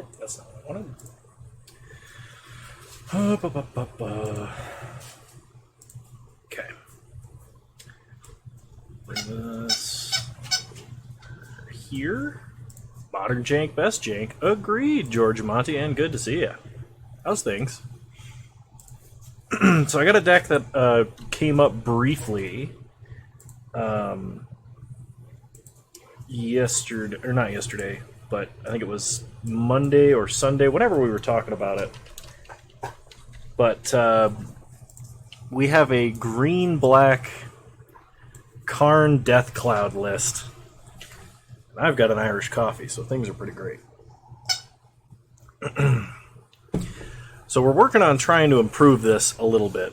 Oh, that's not what I wanted. Okay. Bring this here. Modern jank, best jank. Agreed, George Monty, and good to see you. How's things? So I got a deck that came up briefly yesterday, or not yesterday, but I think it was Monday or Sunday, whenever we were talking about it. But we have a green-black Karn Death Cloud list. I've got an Irish coffee, so things are pretty great. So we're working on trying to improve this a little bit.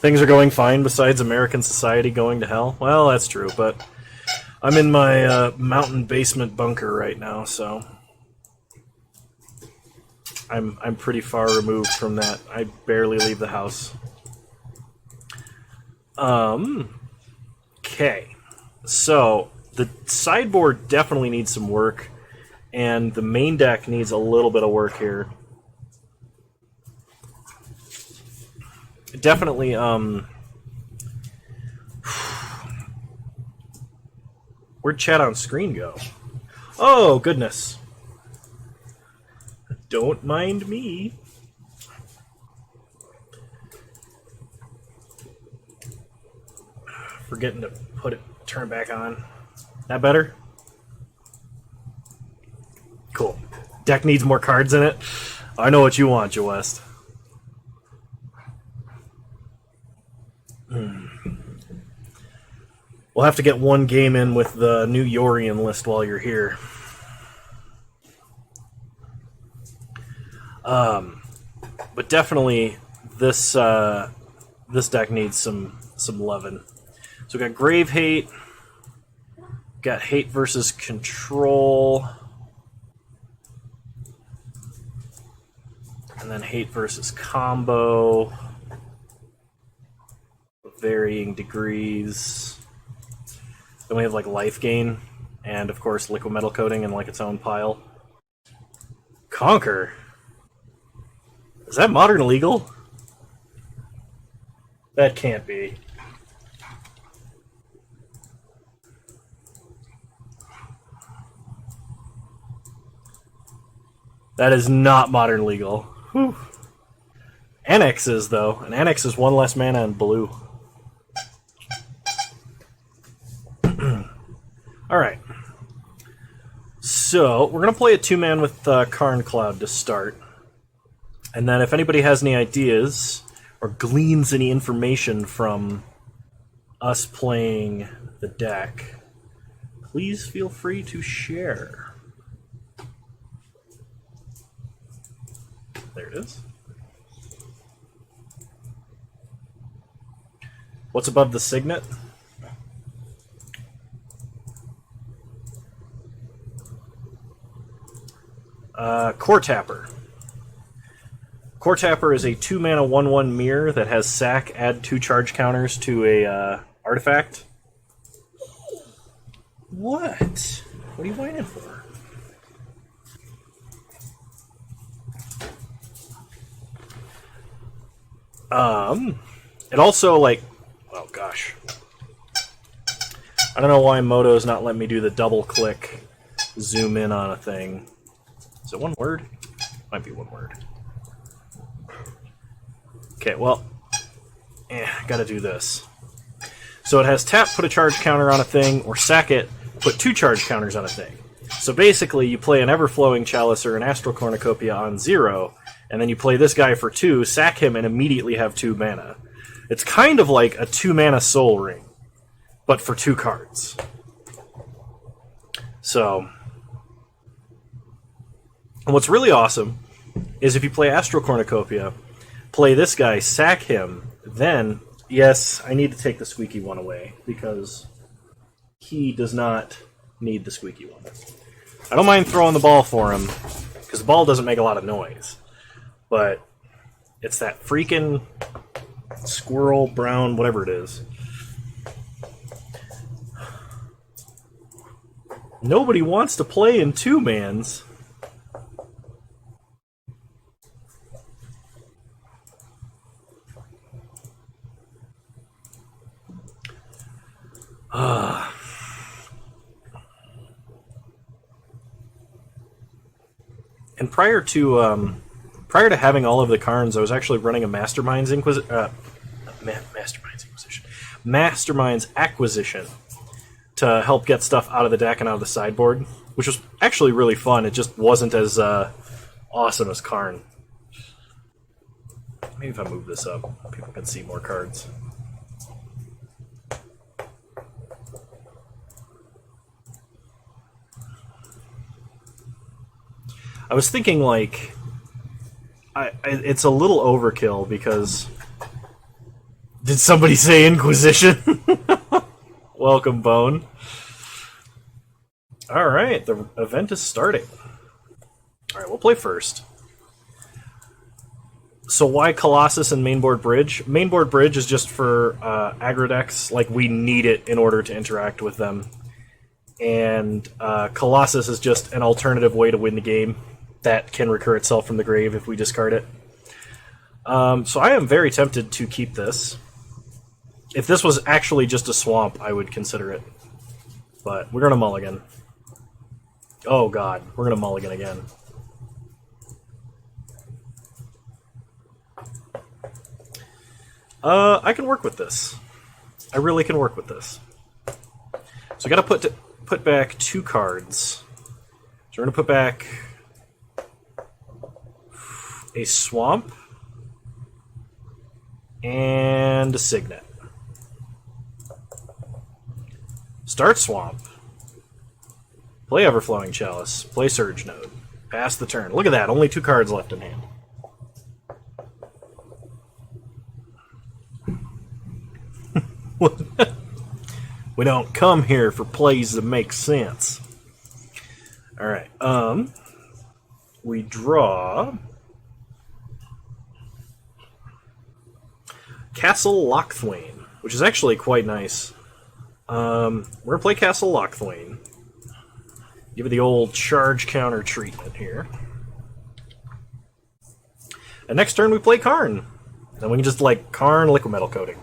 Things are going fine besides American society going to hell. Well, that's true, but I'm in my mountain basement bunker right now, so I'm pretty far removed from that. I barely leave the house. Okay, so the sideboard definitely needs some work, and the main deck needs a little bit of work here. Definitely, where'd chat on screen go? Oh, goodness. Don't mind me. Forgetting to turn it back on. That better? Cool. Deck needs more cards in it. I know what you want, Joe West. We'll have to get one game in with the new Yorian list while you're here. But definitely this this deck needs some loving. So we got Grave Hate, got Hate versus Control, and then Hate versus Combo, varying degrees. Then we have like Life Gain, and of course Liquid Metal Coating in like its own pile. Conquer? Is that Modern legal? That can't be. That is not Modern legal. Whew. Annex is, though. An Annex is one less mana in blue. Alright. So, we're going to play a two-man with Karn Cloud to start. And then if anybody has any ideas, or gleans any information from us playing the deck, please feel free to share. There it is. What's above the signet? Core Tapper. Core Tapper is a 2-mana 1/1 mirror that has sack, add 2 charge counters to a artifact. What? What are you whining for? It also, like... Oh, gosh. I don't know why Moto's not letting me do the double-click zoom in on a thing. Is it one word? Might be one word. Okay, well, gotta do this. So it has tap, put a charge counter on a thing, or sack it, put 2 charge counters on a thing. So basically, you play an Everflowing Chalice or an Astral Cornucopia on 0, and then you play this guy for 2, sack him, and immediately have 2 mana. It's kind of like a 2-mana Soul Ring, but for 2 cards. So, and what's really awesome is if you play Astral Cornucopia, play this guy, sack him, then, yes, I need to take the squeaky one away, because he does not need the squeaky one. I don't mind throwing the ball for him, because the ball doesn't make a lot of noise. But it's that freaking squirrel, brown, whatever it is. Nobody wants to play in two-mans. And prior to having all of the Karns, I was actually running a Masterminds Acquisition to help get stuff out of the deck and out of the sideboard, which was actually really fun. It just wasn't as awesome as Karn. Maybe if I move this up, people can see more cards. I was thinking, like, it's a little overkill because... Did somebody say Inquisition? Welcome, Bone. Alright, the event is starting. Alright, we'll play first. So why Colossus and Mainboard Bridge? Mainboard Bridge is just for aggro decks. Like, we need it in order to interact with them. And Colossus is just an alternative way to win the game that can recur itself from the grave if we discard it. So I am very tempted to keep this. If this was actually just a swamp, I would consider it. But we're going to mulligan. Oh god, we're going to mulligan again. I can work with this. I really can work with this. So I got to put back 2 cards. So we're going to put back a swamp and a signet. Start swamp. Play Everflowing Chalice. Play Surge Node. Pass the turn. Look at that, only 2 cards left in hand. We don't come here for plays that make sense. Alright, we draw Castle Lochthwain, which is actually quite nice. We're going to play Castle Lochthwain. Give it the old charge counter treatment here. And next turn we play Karn. Then we can just, like, Karn Liquid Metal Coating.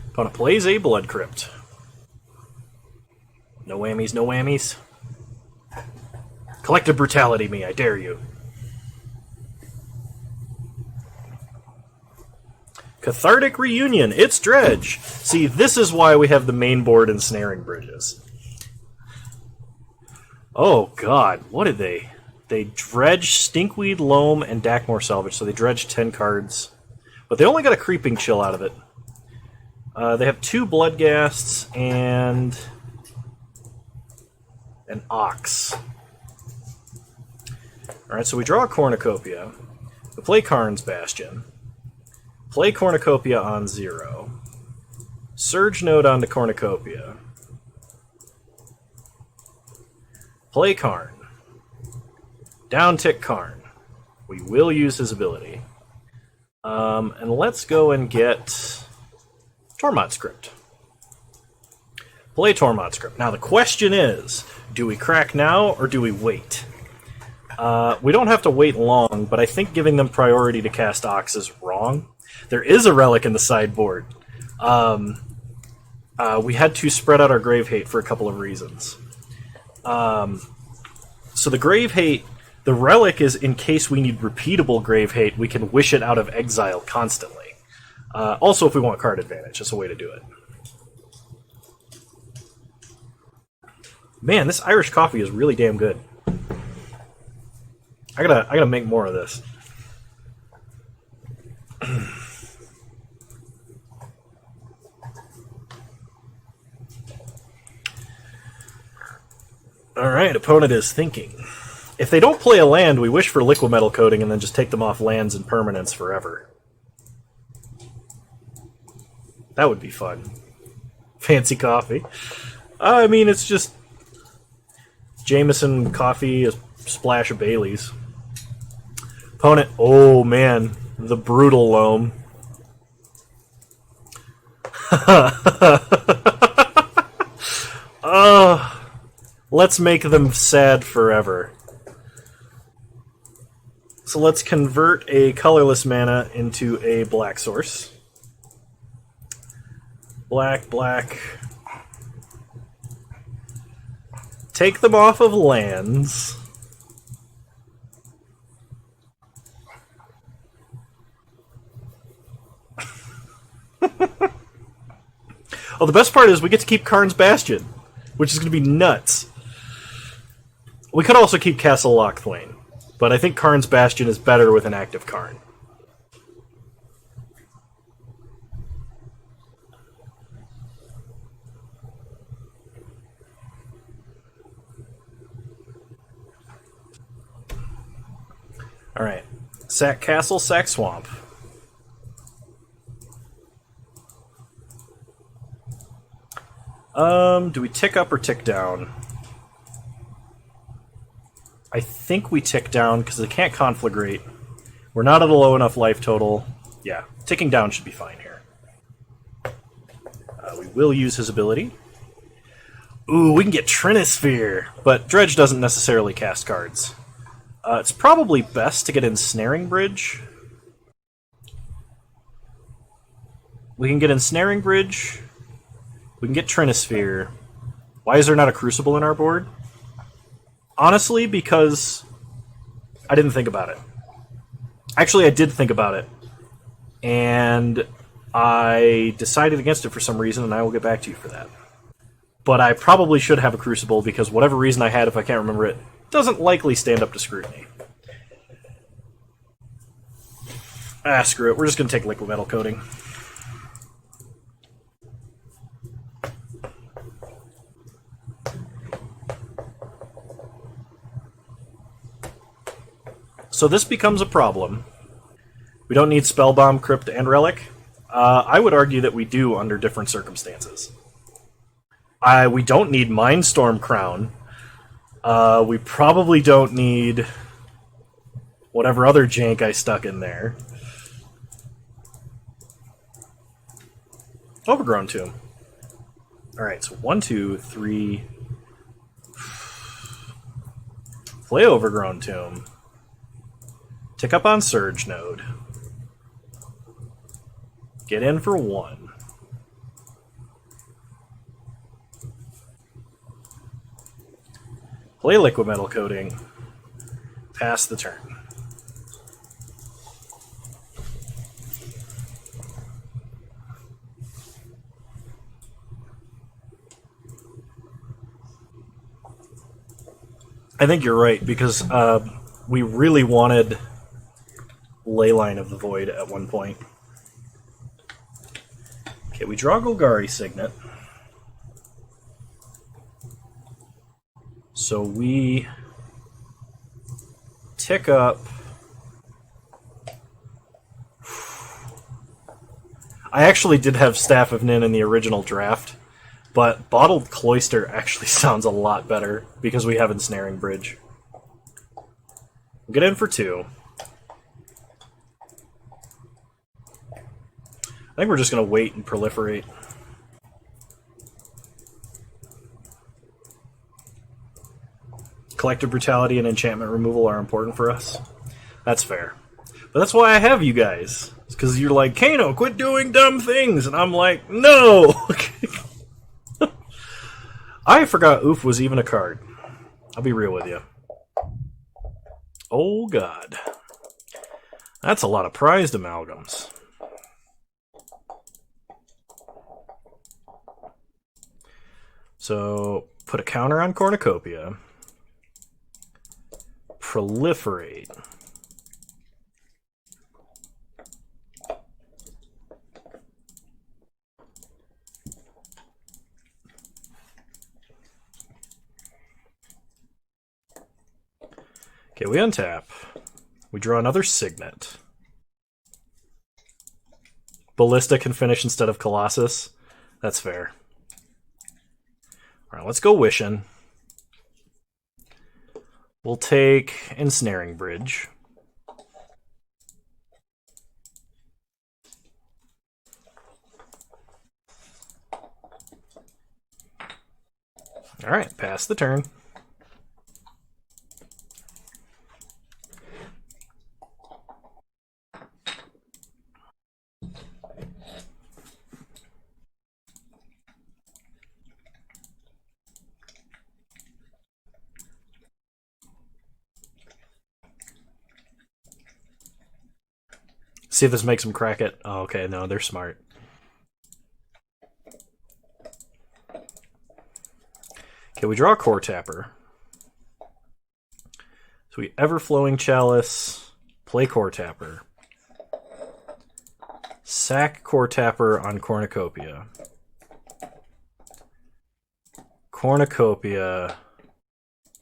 Opponent plays a Blood Crypt. No whammies, no whammies. Collective Brutality me, I dare you. Cathartic Reunion, it's Dredge. See, this is why we have the main board Ensnaring Bridges. Oh god, what did they? They dredge Stinkweed, Loam, and Dakmore Salvage, so they dredged 10 cards. But they only got a Creeping Chill out of it. They have 2 Bloodghasts and an Ox. Alright, so we draw a Cornucopia. We play Karn's Bastion. Play Cornucopia on 0. Surge Node onto Cornucopia. Play Karn. Down-tick Karn. We will use his ability. And let's go and get Tormod Script. Play Tormod Script. Now the question is, do we crack now or do we wait? We don't have to wait long, but I think giving them priority to cast Ox is wrong. There is a relic in the sideboard. We had to spread out our Grave Hate for a couple of reasons. So the Grave Hate, the relic is in case we need repeatable Grave Hate, we can wish it out of exile constantly. Also, if we want card advantage, that's a way to do it. Man, this Irish coffee is really damn good. I gotta make more of this. Alright, opponent is thinking. If they don't play a land, we wish for Liquid Metal Coating and then just take them off lands and permanents forever. That would be fun. Fancy coffee. I mean, it's just Jameson coffee, a splash of Bailey's. Opponent, oh man, the brutal Loam. Let's make them sad forever. So let's convert a colorless mana into a black source. Black, black. Take them off of lands. Oh, the best part is we get to keep Karn's Bastion, which is going to be nuts. We could also keep Castle Lochthwain, but I think Karn's Bastion is better with an active Karn. Alright. Sack Castle, sack Swamp. Do we tick up or tick down? I think we tick down because they can't conflagrate. We're not at a low enough life total. Yeah, ticking down should be fine here. We will use his ability. Ooh, we can get Trinisphere, but Dredge doesn't necessarily cast cards. It's probably best to get Ensnaring Bridge. We can get Ensnaring Bridge. We can get Trinisphere. Why is there not a Crucible in our board? Honestly, because I didn't think about it. Actually, I did think about it. And I decided against it for some reason, and I will get back to you for that. But I probably should have a Crucible, because whatever reason I had, if I can't remember it, doesn't likely stand up to scrutiny. Ah, screw it. We're just going to take Liquid Metal Coating. So this becomes a problem. We don't need Spellbomb, Crypt, and Relic. I would argue that we do under different circumstances. We don't need Mindstorm Crown. We probably don't need whatever other jank I stuck in there. Overgrown Tomb. Alright, so 1, 2, 3. Play Overgrown Tomb. Tick up on Surge Node. Get in for 1. Play Liquid Metal Coating. Pass the turn. I think you're right, because we really wanted Leyline of the Void at one point. Okay, we draw Golgari Signet. So we tick up. I actually did have Staff of Nin in the original draft, but Bottled Cloister actually sounds a lot better because we have Ensnaring Bridge. We'll get in for 2. I think we're just going to wait and proliferate. Collective Brutality and Enchantment Removal are important for us. That's fair. But that's why I have you guys. It's because you're like, Kano, quit doing dumb things! And I'm like, no! I forgot Oof was even a card. I'll be real with you. Oh god. That's a lot of prized amalgams. So, put a counter on Cornucopia. Proliferate. Okay, we untap. We draw another Signet. Ballista can finish instead of Colossus. That's fair. Alright, let's go Wishing. We'll take Ensnaring Bridge. Alright, pass the turn. See if this makes them crack it. Oh, okay, no, they're smart. Okay, we draw a core tapper. So we Everflowing Chalice, play core tapper. Sack core tapper on Cornucopia. Cornucopia,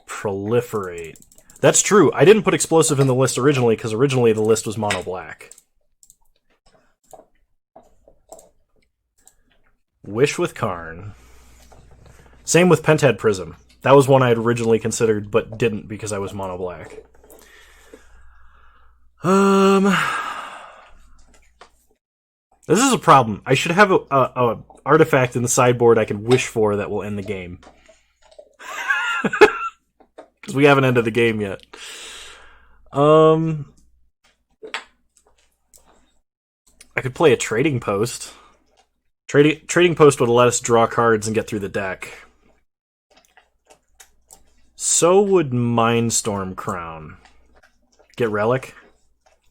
proliferate. That's true. I didn't put explosive in the list originally because originally the list was mono black. Wish with Karn. Same with Penthead Prism. That was one I had originally considered, but didn't because I was mono black. This is a problem. I should have a artifact in the sideboard I can wish for that will end the game. Because we haven't ended the game yet. I could play a Trading Post. Trading Post would let us draw cards and get through the deck. So would Mindstorm Crown. Get Relic?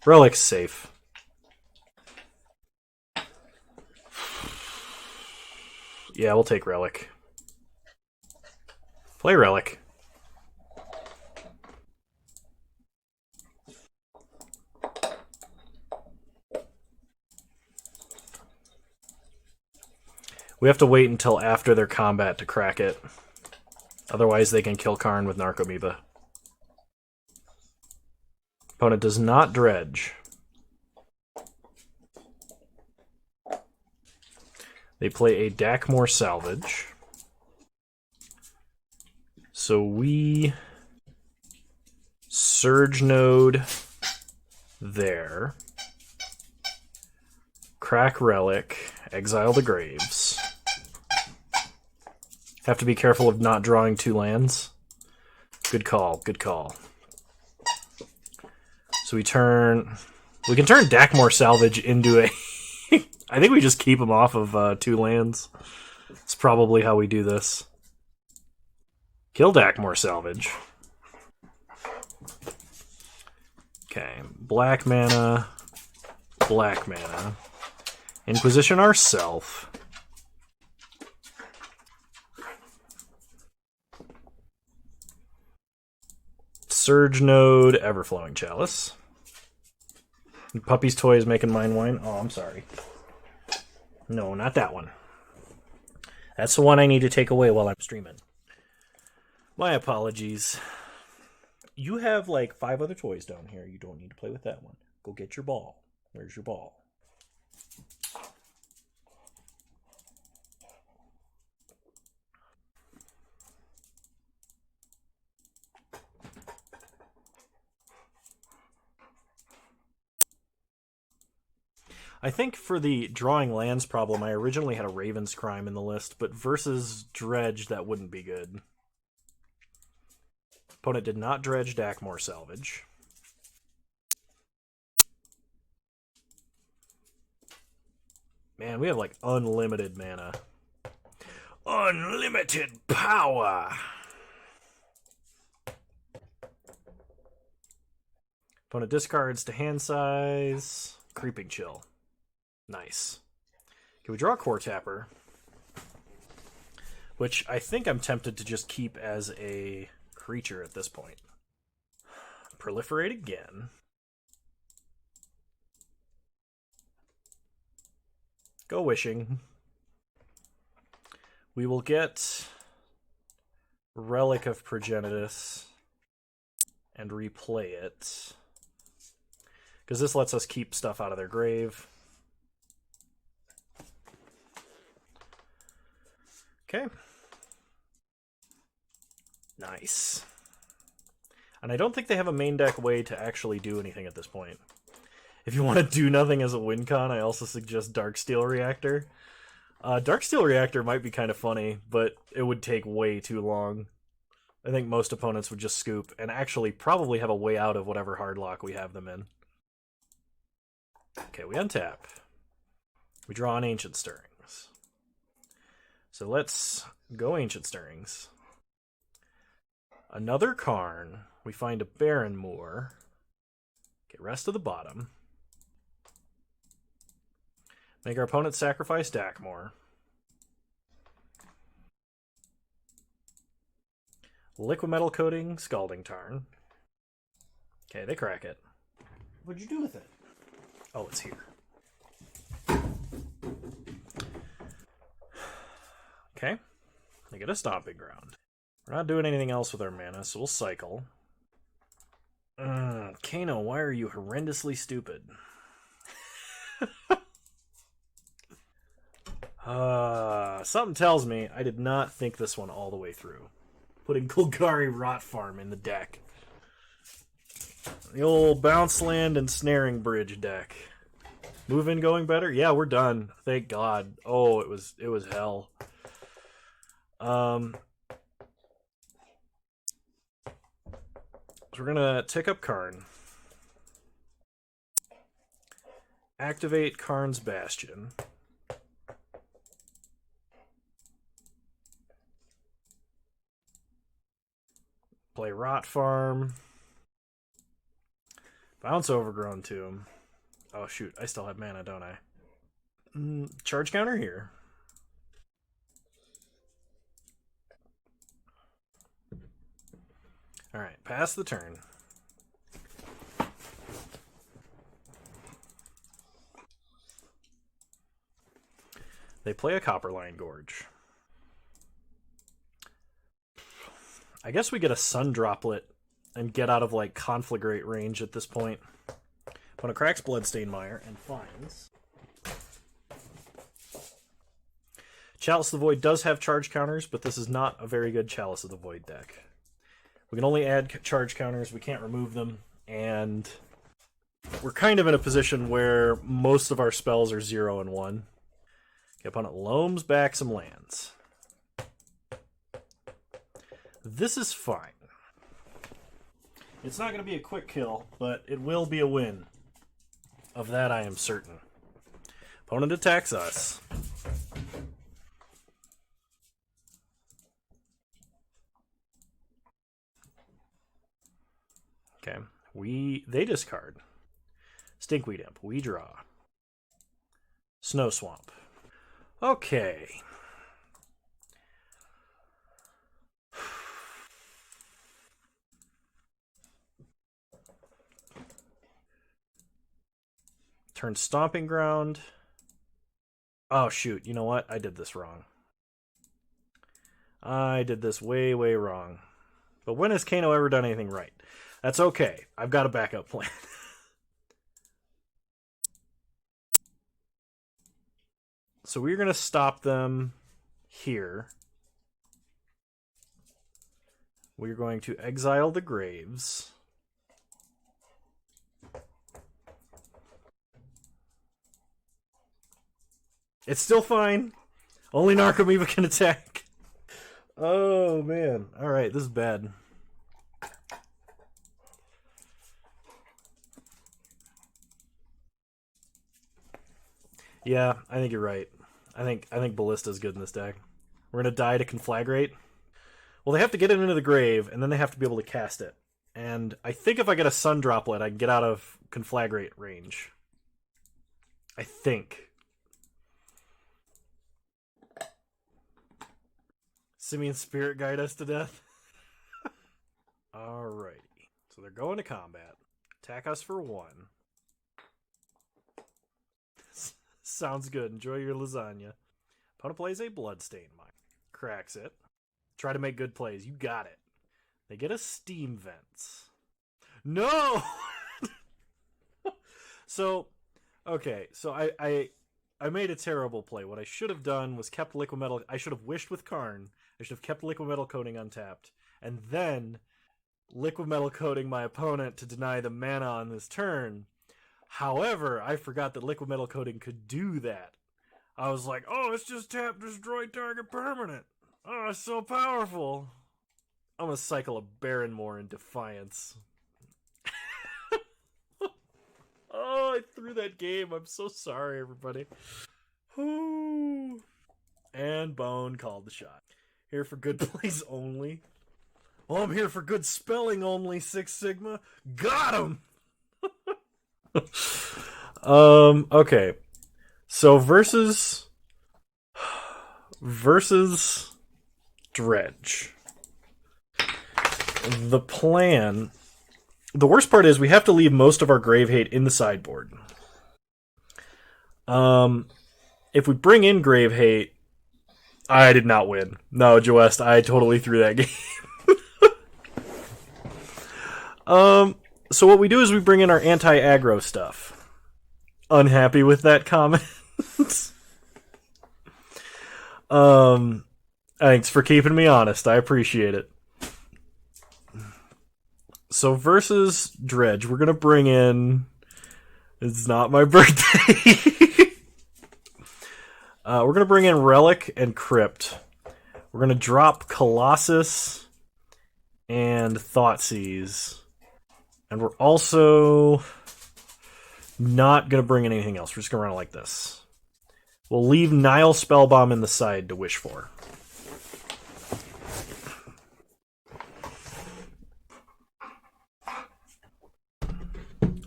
Relic's safe. Yeah, we'll take Relic. Play Relic. We have to wait until after their combat to crack it. Otherwise, they can kill Karn with Narcomoeba. Opponent does not dredge. They play a Dakmor Salvage. So we Surge Node there. Crack Relic. Exile the Graves. Have to be careful of not drawing 2 lands. Good call, good call. So we can turn Dakmor Salvage into a... I think we just keep him off of 2 lands. It's probably how we do this. Kill Dakmor Salvage. Okay, black mana. Inquisition ourself. Surge Node, Everflowing Chalice. Puppy's Toy is making mine wine. Oh, I'm sorry. No, not that one. That's the one I need to take away while I'm streaming. My apologies. You have like 5 other toys down here. You don't need to play with that one. Go get your ball. Where's your ball? I think for the drawing lands problem, I originally had a Raven's Crime in the list, but versus Dredge, that wouldn't be good. Opponent did not dredge Dakmor Salvage. Man, we have like unlimited mana. Unlimited power! Opponent discards to hand size. Creeping Chill. Nice. Can we draw a Core Tapper? Which I think I'm tempted to just keep as a creature at this point. Proliferate again. Go Wishing. We will get Relic of Progenitus and replay it. Because this lets us keep stuff out of their grave. Okay. Nice. And I don't think they have a main deck way to actually do anything at this point. If you want to do nothing as a win con, I also suggest Darksteel Reactor. Darksteel Reactor might be kind of funny, but it would take way too long. I think most opponents would just scoop and actually probably have a way out of whatever hardlock we have them in. Okay, we untap. We draw an Ancient Stirrings. So let's go Ancient Stirrings. Another Karn. We find a Barren Moor. Okay, rest of the bottom. Make our opponent sacrifice Dakmor. Liquimetal Coating, Scalding Tarn. Okay, they crack it. What'd you do with it? Oh, it's here. Okay, they get a Stomping Ground. We're not doing anything else with our mana, so we'll cycle. Kano, why are you horrendously stupid? Something tells me I did not think this one all the way through. Putting Golgari Rot Farm in the deck. The old Bounce Land and Snaring Bridge deck. Move in going better? Yeah, we're done. Thank God. Oh, it was hell. So we're gonna tick up Karn. Activate Karn's Bastion. Play Rot Farm. Bounce Overgrown Tomb. Oh shoot, I still have mana, don't I? Charge counter here. Alright, pass the turn. They play a Copperline Gorge. I guess we get a Sun Droplet and get out of like Conflagrate range at this point. Opponent cracks Bloodstained Mire and finds. Chalice of the Void does have charge counters, but this is not a very good Chalice of the Void deck. We can only add charge counters, we can't remove them, and we're kind of in a position where most of our spells are 0 and 1. Okay, opponent loams back some lands. This is fine. It's not going to be a quick kill, but it will be a win. Of that I am certain. Opponent attacks us. Okay, they discard. Stinkweed Imp, we draw. Snow Swamp. Okay. Turn Stomping Ground. Oh shoot, you know what? I did this wrong. I did this way, way wrong. But when has Kano ever done anything right? That's okay. I've got a backup plan. So we're going to stop them here. We're going to exile the Graves. It's still fine. Only Narcomoeba can attack. Oh, man. Alright, this is bad. Yeah, I think you're right. I think Ballista's good in this deck. We're gonna die to Conflagrate. Well, they have to get it into the grave, and then they have to be able to cast it. And I think if I get a Sun Droplet, I can get out of Conflagrate range. I think. Simian Spirit guide us to death. Alrighty. So they're going to combat. Attack us for 1. Sounds good. Enjoy your lasagna. Opponent plays a Bloodstained Mine. Cracks it. Try to make good plays. You got it. They get a Steam Vents. No! So, okay. So I made a terrible play. What I should have done was kept Liquimetal. I should have wished with Karn. I should have kept Liquimetal Coating untapped. And then Liquimetal Coating my opponent to deny the mana on this turn. However, I forgot that Liquimetal Coating could do that. I was like, oh, it's just tap, destroy target permanent. Oh, it's so powerful. I'm gonna cycle a Barrenmore in Defiance. Oh, I threw that game. I'm so sorry, everybody. Ooh. And Bone called the shot. Here for good plays only. Well, I'm here for good spelling only, Six Sigma. Got him! Okay. So versus Dredge. The plan. The worst part is we have to leave most of our Grave Hate in the sideboard. If we bring in Grave Hate, I did not win. No, Joest, I totally threw that game. So what we do is we bring in our anti-aggro stuff. Unhappy with that comment? Thanks for keeping me honest. I appreciate it. So versus Dredge, we're gonna bring in. It's not my birthday. We're gonna bring in Relic and Crypt. We're gonna drop Colossus and Thoughtseize, and we're also not gonna bring in anything else. We're just gonna run it like this. We'll leave Nile Spellbomb in the side to wish for.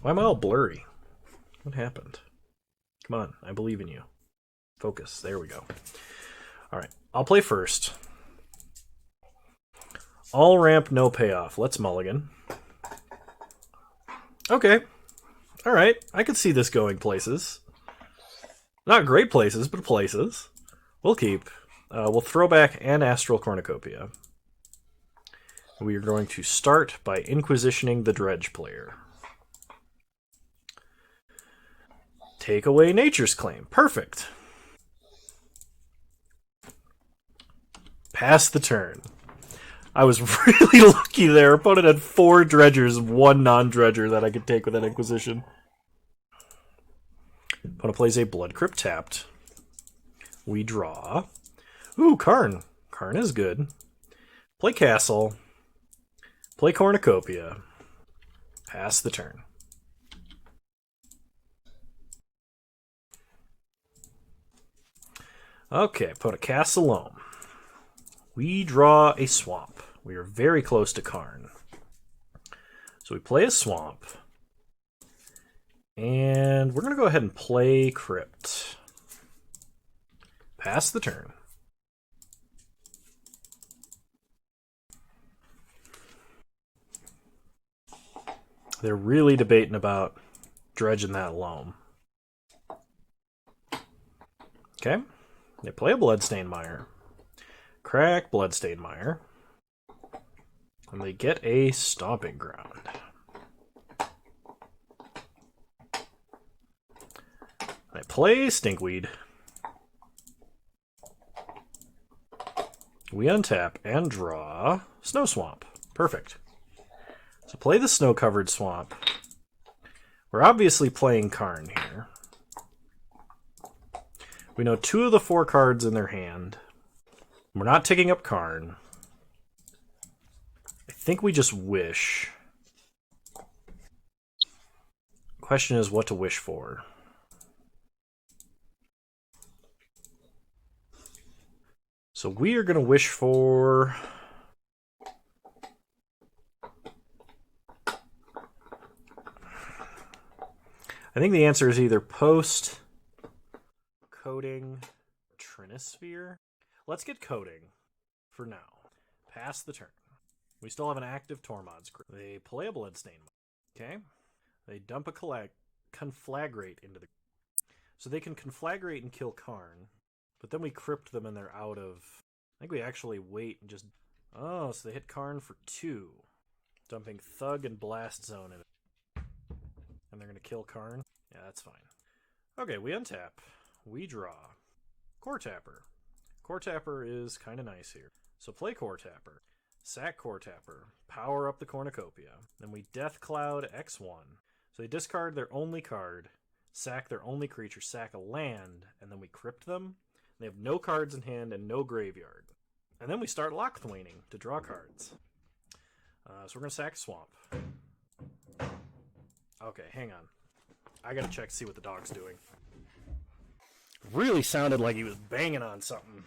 Why am I all blurry? What happened? Come on, I believe in you. Focus. There we go. Alright, I'll play first. All ramp, no payoff. Let's mulligan. Okay. Alright, I could see this going places. Not great places, but places. We'll keep. We'll throw back an Astral Cornucopia. We are going to start by Inquisitioning the Dredge player. Take away Nature's Claim. Perfect. Pass the turn. I was really lucky there. Opponent had 4 dredgers, 1 non-dredger that I could take with that Inquisition. Opponent plays a Blood Crypt tapped. We draw. Ooh, Karn. Karn is good. Play Castle. Play Cornucopia. Pass the turn. Okay, put a Castle. We draw a Swamp. We are very close to Karn. So we play a Swamp. And we're going to go ahead and play Crypt. Pass the turn. They're really debating about dredging that loam. Okay. They play a Bloodstained Mire. Crack Bloodstained Mire. And they get a Stomping Ground. I play Stinkweed. We untap and draw Snow Swamp. Perfect. So play the snow-covered swamp. We're obviously playing Karn here. We know 2 of the 4 cards in their hand. We're not taking up Karn. I think we just wish. Question is what to wish for. So we are going to wish for... I think the answer is either post, coding, Trinisphere. Let's get coding for now. Pass the turn. We still have an active Tormod's crew. They play a Bloodstain. Okay. They dump a Conflagrate into the... So they can Conflagrate and kill Karn. But then we crypt them and they're out of... I think we actually wait and just... Oh, so they hit Karn for 2. Dumping Thug and Blast Zone in it. And they're going to kill Karn? Yeah, that's fine. Okay, we untap. We draw. Core Tapper. Core Tapper is kind of nice here. So play Core Tapper. Sack Core Tapper. Power up the Cornucopia. Then we Death Cloud X1. So they discard their only card. sack their only creature, sack a land, and then we crypt them. They have no cards in hand and no graveyard. And then we start Lochthwaining to draw cards. So we're going to sack Swamp. Okay, hang on. I gotta check to see what the dog's doing. Really sounded like he was banging on something.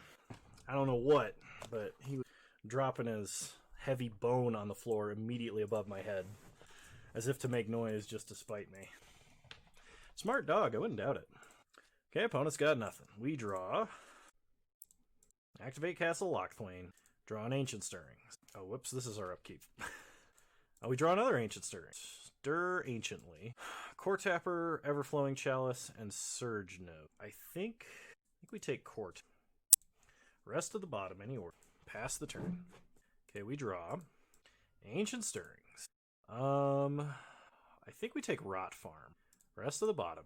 I don't know what, but he was dropping his heavy bone on the floor immediately above my head, as if to make noise just to spite me. Smart dog, I wouldn't doubt it. Okay, opponent's got nothing. We draw. Activate Castle Lochthwain. Draw an Ancient Stirrings. Oh, whoops, this is our upkeep. Oh, we draw another Ancient Stirrings. Stir Anciently. Core Tapper, Everflowing Chalice, and Surge Note. I think we take Court. Rest of the bottom, any order. Pass the turn. Okay, we draw. Ancient Stirrings. I think we take Rot Farm. Rest of the bottom.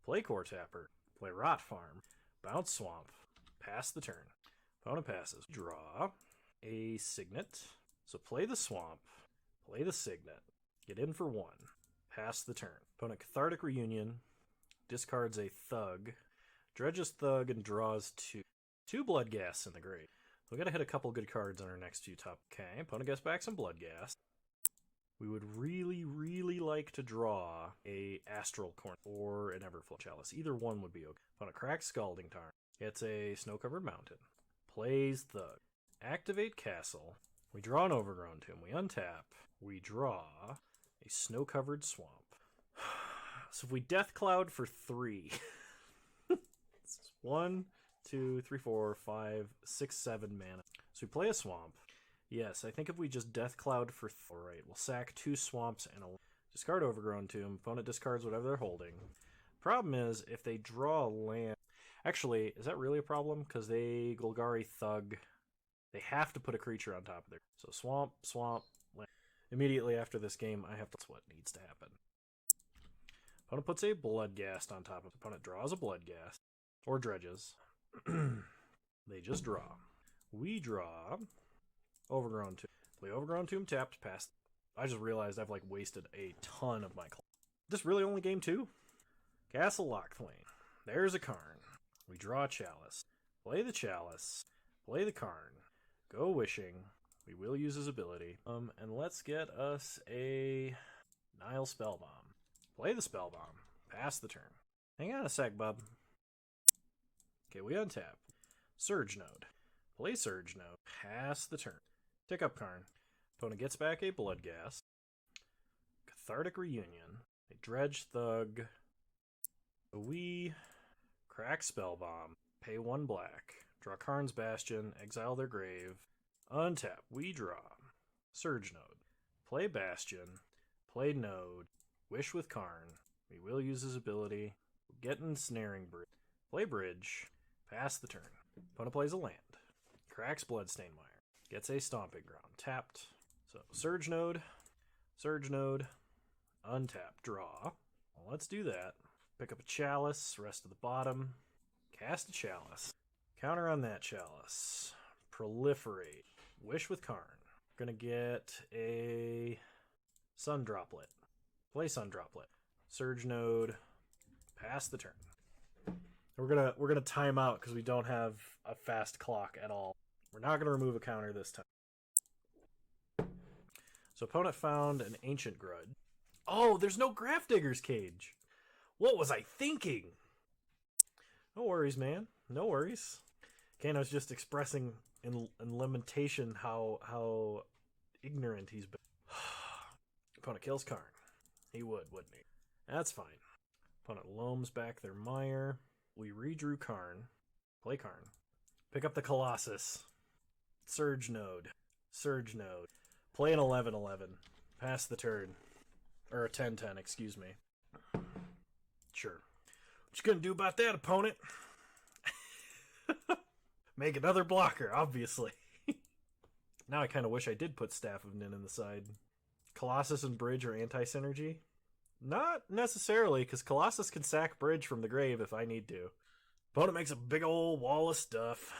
Play Core Tapper. Play Rot Farm. Bounce Swamp. Pass the turn. Opponent passes. Draw a Signet. So play the Swamp. Play the Signet. Get in for 1. Pass the turn. Opponent Cathartic Reunion. Discards a Thug. Dredges Thug and draws 2. 2 Bloodghast in the grave. We gotta hit a couple good cards on our next few top. Okay, opponent gets back some Bloodghast. We would really, really like to draw a Astral Corn or an Everflow Chalice. Either one would be okay. Opponent cracks Scalding Tarn. Gets a Snow-Covered Mountain. Plays Thug. Activate Castle. We draw an Overgrown Tomb. We untap. We draw a Snow-Covered Swamp. So if we Death Cloud for 3. 1, 2, 3, 4, 5, 6, 7 mana. So we play a Swamp. Yes, I think if we just Death Cloud for... Alright, we'll sack 2 Swamps and a... Discard Overgrown Tomb. Opponent discards whatever they're holding. Problem is, if they draw a land... Actually, is that really a problem? Because they Golgari Thug. They have to put a creature on top of their... So Swamp, Swamp, land. Immediately after this game, I have to... That's what needs to happen. Opponent puts a Bloodghast on top of it. Opponent draws a Bloodghast. Or dredges. They just draw. We draw... Overgrown Tomb. Play Overgrown Tomb tapped, past. I just realized I've like wasted a ton of my This really only game 2? Castle Lochthwain. There's a Karn. We draw a Chalice. Play the Chalice. Play the Karn. Go Wishing. We will use his ability. And let's get us a Nile Spellbomb. Play the Spellbomb. Pass the turn. Hang on a sec, bub. Okay, we untap. Surge Node. Play Surge Node. Pass the turn. Tick up Karn. Opponent gets back a Bloodghast. Cathartic Reunion. A Dredge Thug. We crack Spellbomb. Pay 1 black. Draw Karn's Bastion. Exile their grave. Untap. We draw. Surge Node. Play Bastion. Play Node. Wish with Karn. We will use his ability. Get Ensnaring Bridge. Play Bridge. Pass the turn. Opponent plays a land. Cracks Bloodstained Mire. Gets a Stomping Ground. Tapped. So, Surge Node. Surge Node. Untap. Draw. Well, let's do that. Pick up a Chalice. Rest of the bottom. Cast a Chalice. Counter on that Chalice. Proliferate. Wish with Karn. Gonna get a Sun Droplet. Play Sun Droplet. Surge Node. Pass the turn. We're gonna time out because we don't have a fast clock at all. We're not gonna remove a counter this time. So opponent found an Ancient Grudge. Oh, there's no Grafdigger's Cage. What was I thinking? No worries, man. No worries. Kano's just expressing in lamentation how ignorant he's been. Opponent kills Karn. He would, wouldn't he? That's fine. Opponent loams back their mire. We redrew Karn. Play Karn. Pick up the Colossus. Surge Node. Surge Node. Play an 11-11. Pass the turn. Or a 10-10, excuse me. Sure. What you gonna do about that, opponent? Make another blocker, obviously. Now I kind of wish I did put Staff of Nin in the side. Colossus and Bridge are anti-synergy? Not necessarily, because Colossus can sack Bridge from the grave if I need to. Opponent makes a big old wall of stuff.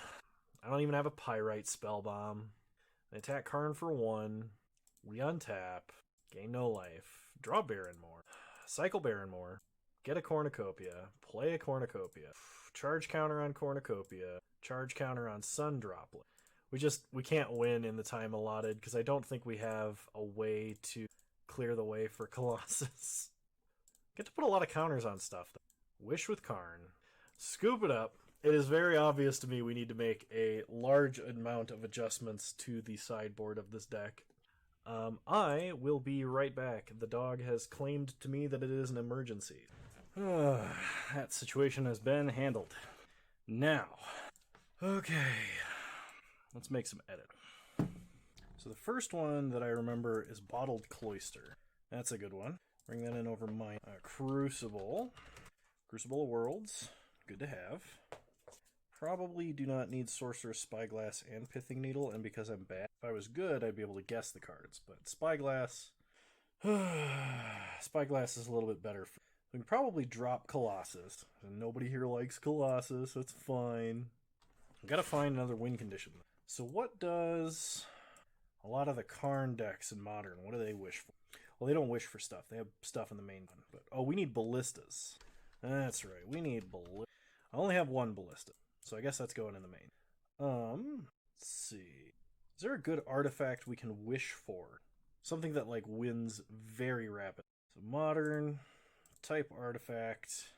I don't even have a Pyrite Spellbomb. They attack Karn for 1. We untap. Gain no life. Draw Barrenmore. Cycle Barrenmore. get a cornucopia, play a cornucopia, charge counter on cornucopia, charge counter on sun droplet. We can't win in the time allotted because I don't think we have a way to clear the way for Colossus. Get to put a lot of counters on stuff though. Wish with Karn. Scoop it up. It is very obvious to me we need to make a large amount of adjustments to the sideboard of this deck. I will be right back. The dog has claimed to me that it is an emergency. That situation has been handled. Now, okay, let's make some edit. So the first one that I remember is Bottled Cloister. That's a good one. Bring that in over my Crucible. Crucible of Worlds. Good to have. Probably do not need Sorcerer's Spyglass and Pithing Needle, and because I'm bad, if I was good, I'd be able to guess the cards. But Spyglass... Spyglass is a little bit better. We can probably drop Colossus. And nobody here likes Colossus. That's fine. I've got to find another win condition. So what does a lot of the Karn decks in Modern, what do they wish for? Well, they don't wish for stuff. They have stuff in the main one. But, oh, we need Ballistas. That's right. We need Ballistas. I only have one Ballista. So I guess that's going in the main. Let's see. Is there a good artifact we can wish for? Something that, like, wins very rapidly. So Modern, type artifact,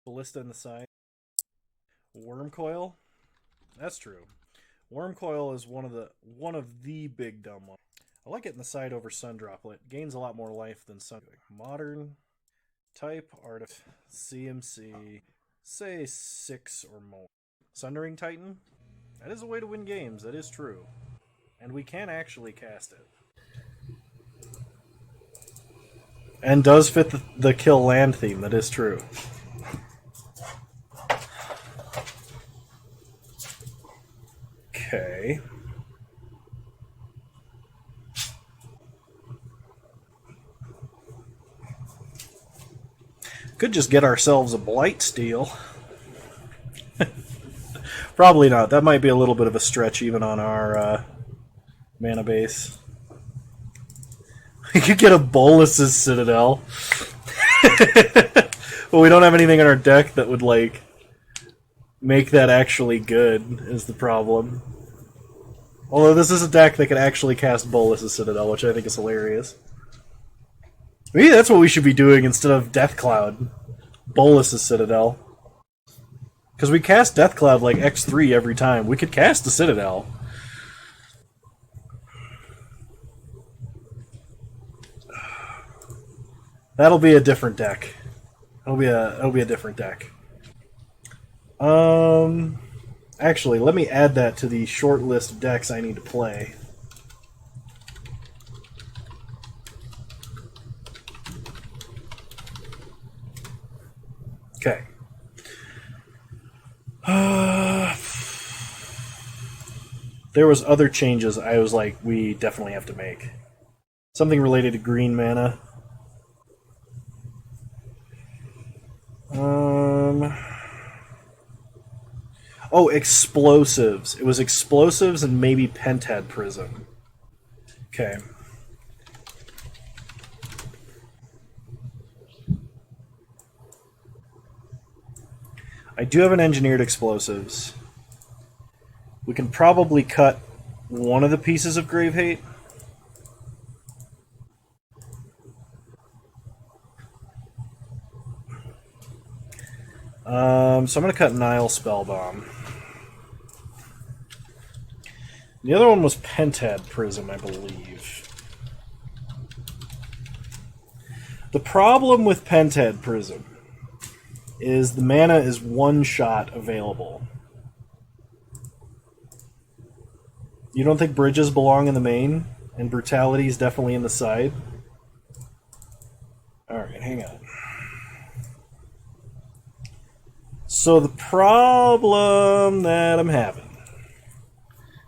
Ballista in the side. Wormcoil? That's true. Wormcoil is one of the big dumb ones. I like it in the side over Sun Droplet. Gains a lot more life than Sun. Modern, type artifact, CMC, say 6 or more. Sundering Titan? That is a way to win games, that is true. And we can actually cast it. And does fit the kill land theme, that is true. Okay. Could just get ourselves a Blight Steel. Probably not. That might be a little bit of a stretch even on our mana base. We could get a Bolus's Citadel. But we don't have anything in our deck that would, like, make that actually good, is the problem. Although this is a deck that can actually cast Bolus's Citadel, which I think is hilarious. Maybe that's what we should be doing instead of Death Cloud. Bolus's Citadel. Because we cast Death Cloud like X3 every time. We could cast the Citadel. That'll be a different deck. It'll be a different deck. Actually, let me add that to the short list of decks I need to play. Okay. There was other changes I was like, we definitely have to make. Something related to green mana. Oh, explosives. It was explosives and maybe Pentad Prism. Okay. I do have an engineered explosives. We can probably cut one of the pieces of Grave Hate. So I'm going to cut Nile Spellbomb. The other one was Pentad Prism, I believe. The problem with Pentad Prism is the mana is one shot available. You don't think bridges belong in the main? And brutality is definitely in the side? Alright, hang on. So the problem that I'm having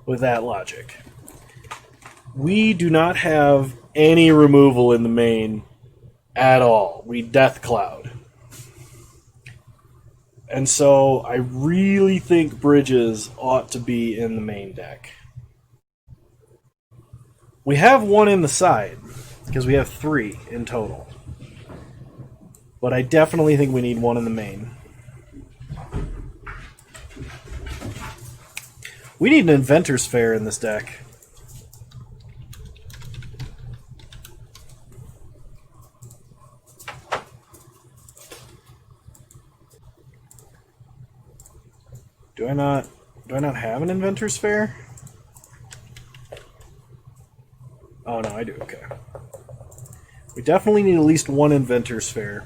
with that logic, we do not have any removal in the main at all. We Death Cloud. And so I really think bridges ought to be in the main deck. We have one in the side, because we have 3 in total. But I definitely think we need one in the main. We need an Inventor's Fair in this deck. Do I not have an Inventor's Fair? Oh no, I do, okay. We definitely need at least one Inventor's Fair.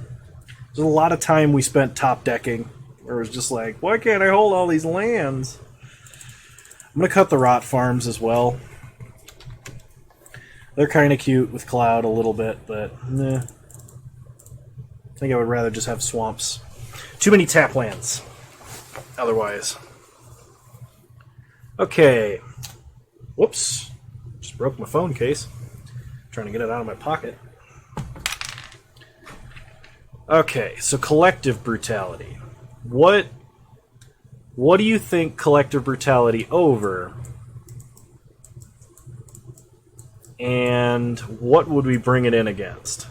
There's a lot of time we spent top decking, where it was just like, why can't I hold all these lands? I'm going to cut the Rot Farms as well. They're kind of cute with Cloud a little bit, but nah. I think I would rather just have swamps. Too many tap lands. Otherwise. Okay. Whoops. Just broke my phone case. Trying to get it out of my pocket. Okay, so Collective Brutality. What do you think Collective Brutality over? And what would we bring it in against?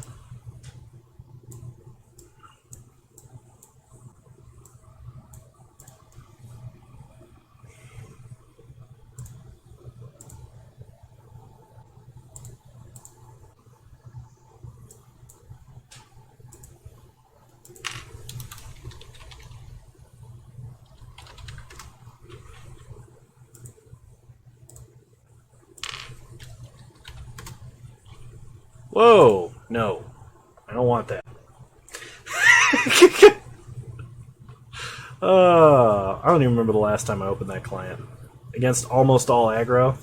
Whoa! No. I don't want that. I don't even remember the last time I opened that client. Against almost all aggro.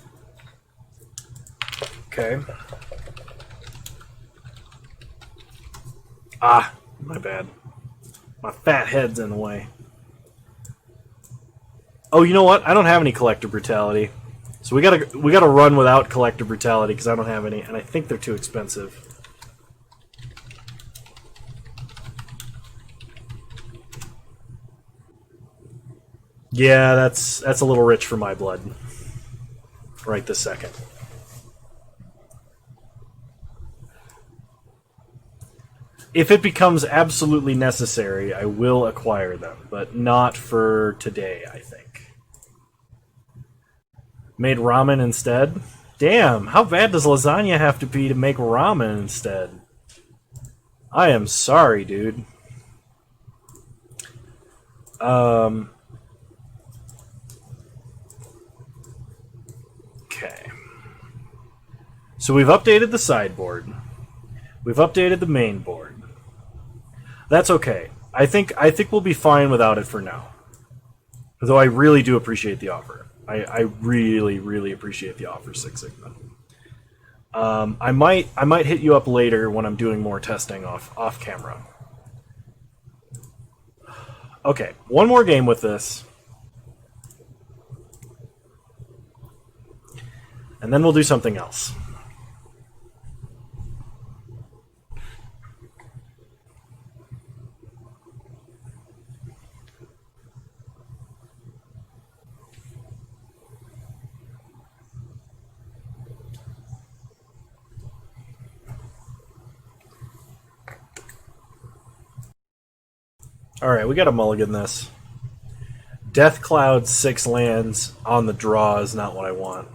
Okay. Ah, my bad. My fat head's in the way. Oh, you know what? I don't have any Collective Brutality. So we gotta run without Collective Brutality because I don't have any, and I think they're too expensive. Yeah, that's a little rich for my blood. Right this second. If it becomes absolutely necessary, I will acquire them, but not for today, I think. Made ramen instead? Damn, how bad does lasagna have to be to make ramen instead? I am sorry, dude. Okay. So we've updated the sideboard. We've updated the main board. That's okay. I think we'll be fine without it for now. Though I really do appreciate the offer. I really, really appreciate the offer, Six Sigma. I might hit you up later when I'm doing more testing off camera. Okay, one more game with this. And then we'll do something else. Alright, we gotta mulligan this. Death Cloud 6 lands on the draw is not what I want.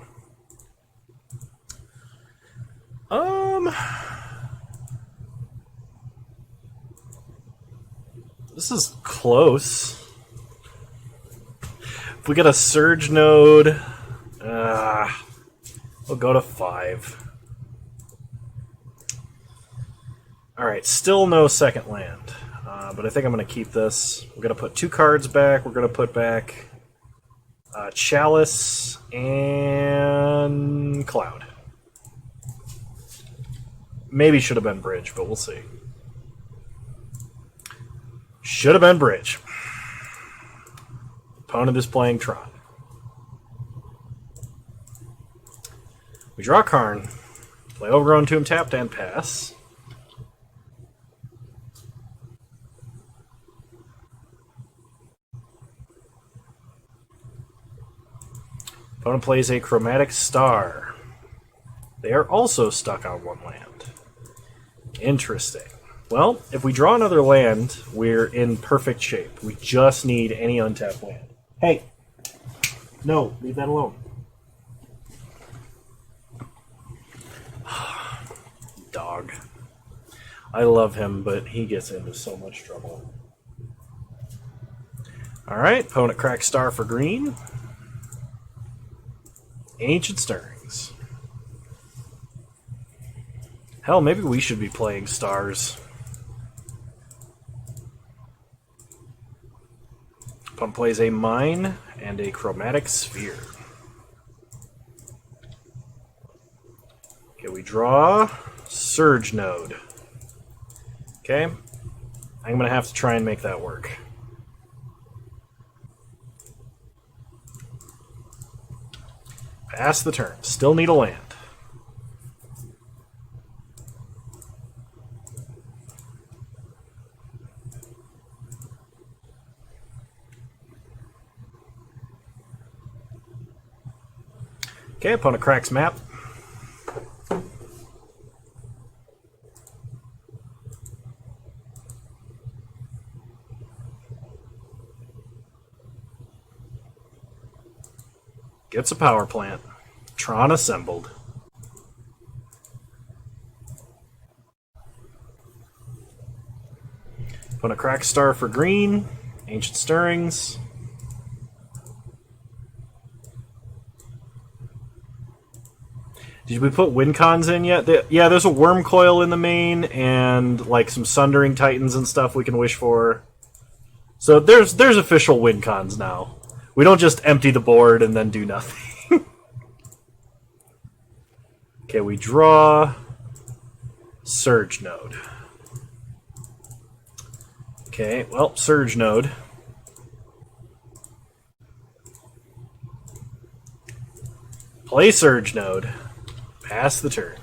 This is close. If we get a Surge node, we'll go to 5. Alright, still no second land. But I think I'm going to keep this. We're going to put 2 cards back. We're going to put back Chalice and Cloud. Maybe should have been Bridge, but we'll see. Should have been Bridge. Opponent is playing Tron. We draw Karn. Play Overgrown Tomb tapped and pass. Opponent plays a Chromatic Star. They are also stuck on 1 land. Interesting. Well, if we draw another land, we're in perfect shape. We just need any untapped land. Hey! No, leave that alone. Dog. I love him, but he gets into so much trouble. Alright, opponent cracks star for green. Ancient Stirrings. Hell, maybe we should be playing stars. Opponent plays a mine and a chromatic sphere. Okay, we draw Surge Node. Okay, I'm going to have to try and make that work. Pass the turn. Still need a land. Okay, opponent cracks map. Gets a power plant. Tron assembled. Opponent cracks star for green. Ancient Stirrings. Did we put win cons in yet? Yeah, there's a worm coil in the main and like some sundering titans and stuff we can wish for. So there's official win cons now. We don't just empty the board and then do nothing. Okay, we draw Surge Node. Okay, well, Surge Node. Play Surge Node. Pass the turn.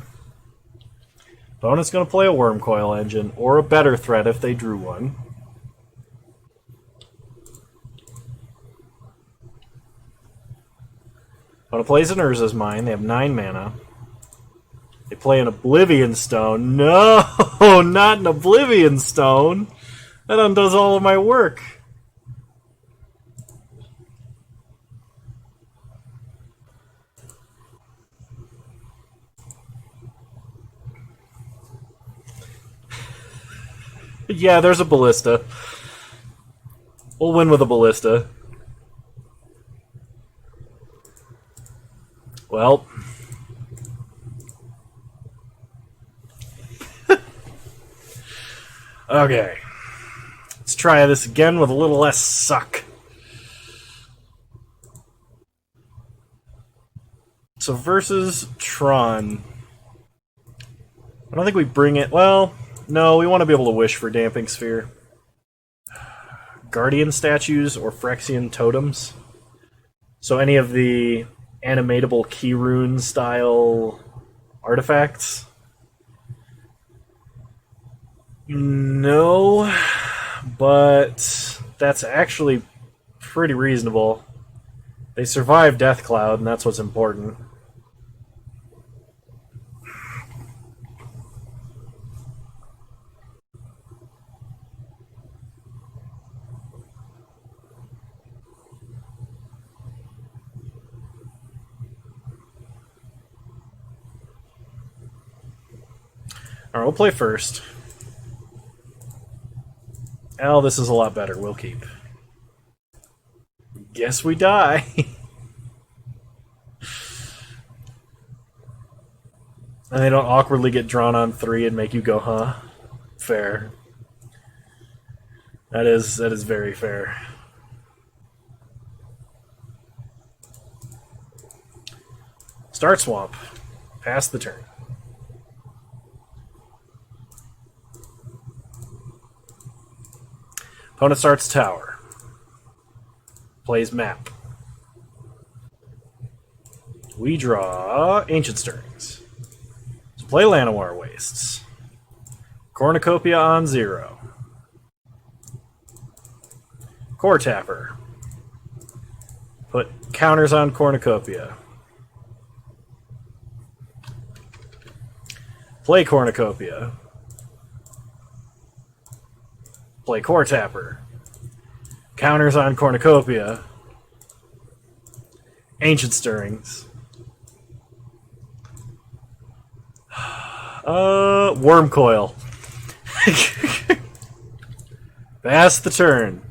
Opponent's going to play a Worm Coil Engine, or a better threat if they drew one. Opponent plays an Urza's Mine. They have 9 mana. They play an Oblivion Stone. No, not an Oblivion Stone. That undoes all of my work. Yeah, there's a Ballista. We'll win with a Ballista. Well. Okay. Let's try this again with a little less suck. So versus Tron. I don't think we bring it... Well, no, we want to be able to wish for Damping Sphere. Guardian statues or Phyrexian totems. So any of the animatable key rune style artifacts. No, but that's actually pretty reasonable. They survive Death Cloud, and that's what's important. Alright, we'll play first. Oh, this is a lot better. We'll keep. Guess we die. And they don't awkwardly get drawn on 3 and make you go, huh? Fair. That is very fair. Start Swamp. Pass the turn. Opponent starts Tower. Plays Map. We draw Ancient Stirrings. So play Llanowar Wastes. Cornucopia on 0. Core Tapper. Put counters on Cornucopia. Play Cornucopia. Play Core Tapper. Counters on Cornucopia. Ancient Stirrings. Worm Coil. Pass the turn.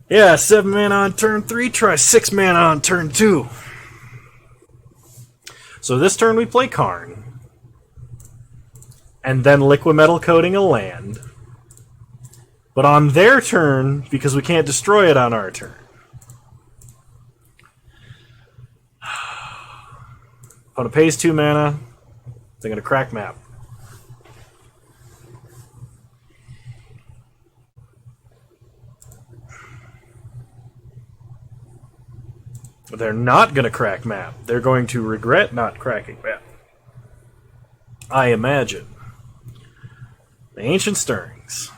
Yeah, 7 mana on turn 3, try 6 mana on turn 2. So this turn we play Karn. And then Liquid Metal Coating a land. But on their turn, because we can't destroy it on our turn. Opponent pays 2 mana. They're going to crack map. They're not going to crack map. They're going to regret not cracking map. I imagine. The Ancient Stirrings.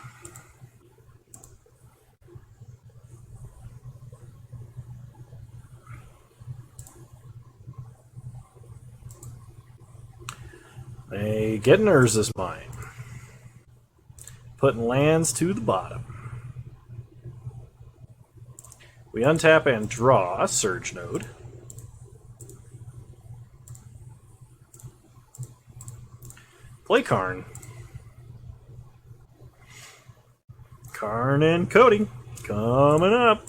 They get an Urza's Mine. Putting lands to the bottom. We untap and draw a Surge Node. Play Karn. Karn and Coating. Coming up.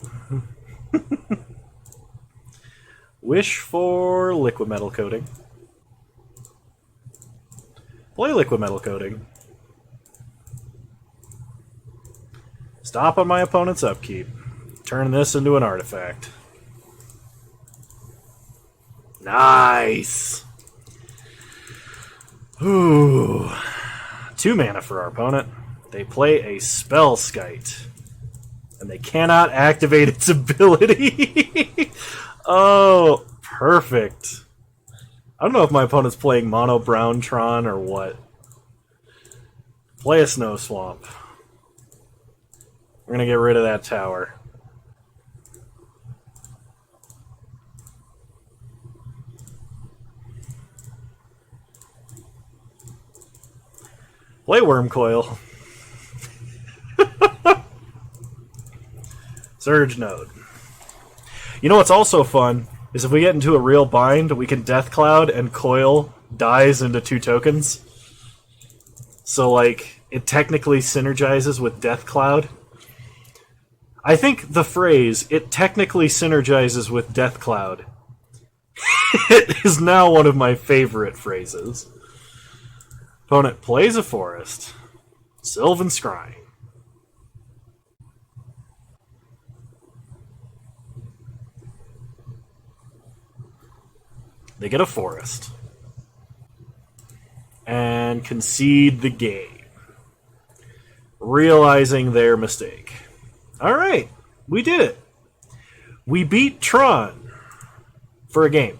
Wish for Liquid Metal Coating. Play Liquid Metal Coating. Stop on my opponent's upkeep. Turn this into an artifact. Nice! Ooh. 2 mana for our opponent. They play a Spellskite. And they cannot activate its ability. Oh, perfect. I don't know if my opponent's playing Mono Brown Tron or what. Play a Snow Swamp. We're going to get rid of that tower. Play Worm Coil. Surge Node. You know what's also fun is if we get into a real bind, we can Death Cloud and Coil dies into 2 tokens. So, like, it technically synergizes with Death Cloud. I think the phrase, it technically synergizes with Death Cloud, it is now one of my favorite phrases. Opponent plays a forest. Sylvan Scrying. They get a forest. And concede the game. Realizing their mistake. Alright, we did it. We beat Tron for a game.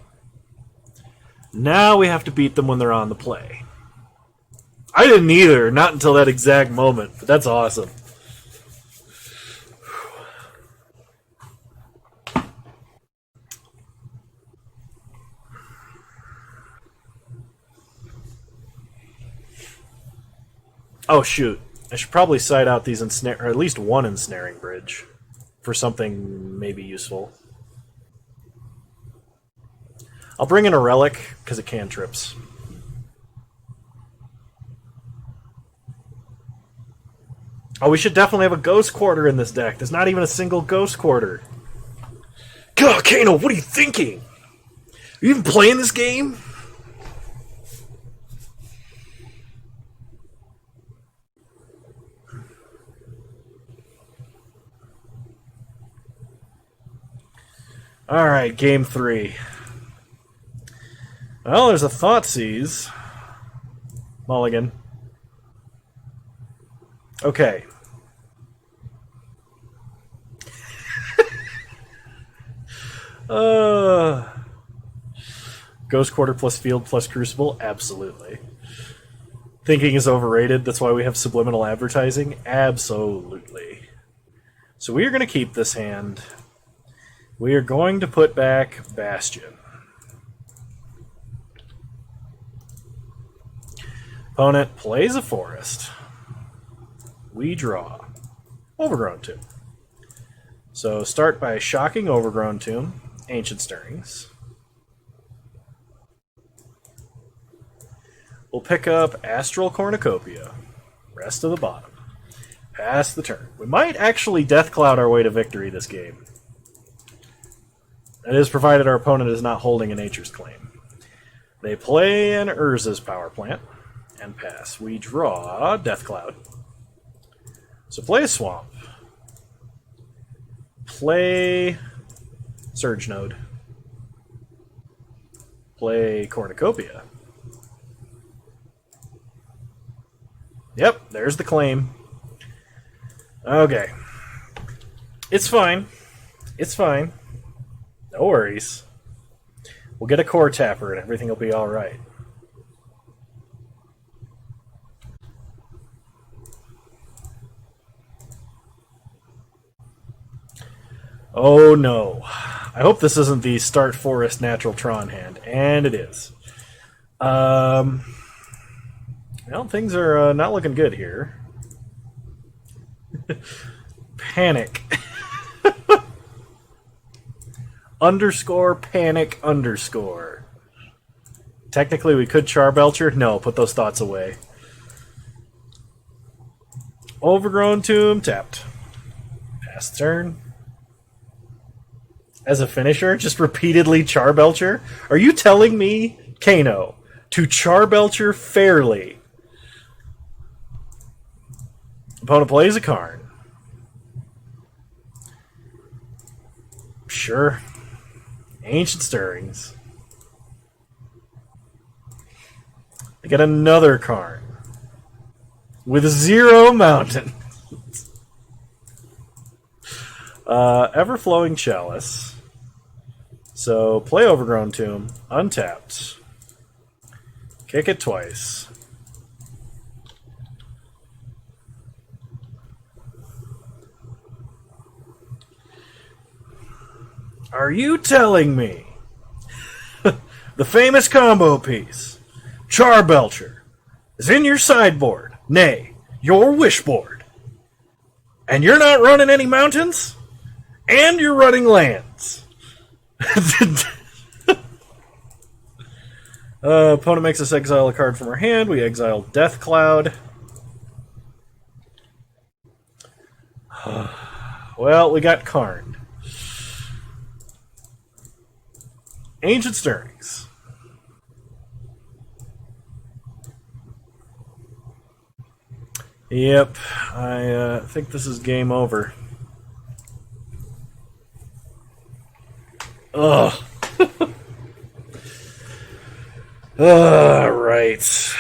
Now we have to beat them when they're on the play. I didn't either, not until that exact moment, but that's awesome. Oh shoot, I should probably side out these or at least one ensnaring bridge for something maybe useful. I'll bring in a relic because it cantrips. Oh, we should definitely have a Ghost Quarter in this deck. There's not even a single Ghost Quarter. God, Kano, what are you thinking? Are you even playing this game? Alright, game 3. Well, there's a Thoughtseize. Mulligan. Okay. Ghost Quarter plus Field plus Crucible? Absolutely. Thinking is overrated, that's why we have subliminal advertising? Absolutely. So we are going to keep this hand. We are going to put back Bastion. Opponent plays a forest. We draw. Overgrown Tomb. So start by shocking Overgrown Tomb, Ancient Stirrings. We'll pick up Astral Cornucopia, rest of the bottom. Pass the turn. We might actually Death Cloud our way to victory this game. That is, provided our opponent is not holding a Nature's Claim. They play an Urza's Power Plant and pass. We draw Death Cloud. So play a Swamp. Play Surge Node. Play Cornucopia. Yep, there's the claim. Okay. It's fine. It's fine. No worries. We'll get a core tapper and everything will be alright. Oh no. I hope this isn't the Start Forest Natural Tron hand. And it is. Well, things are not looking good here. Panic. Underscore panic underscore. Technically, we could Charbelcher. No, put those thoughts away. Overgrown Tomb tapped. Pass turn. As a finisher, just repeatedly Charbelcher? Are you telling me, Kano, to Charbelcher fairly? Opponent plays a Karn. Sure. Ancient Stirrings. I get another Karn. With 0 mountain. Everflowing Chalice. So play Overgrown Tomb. Untapped. Kick it twice. Are you telling me the famous combo piece, Charbelcher, is in your sideboard, nay, your wishboard, and you're not running any mountains, and you're running lands? Opponent makes us exile a card from our hand. We exile Death Cloud. Well, we got Karn. Ancient Stirrings. Yep, I think this is game over. Ugh. Right.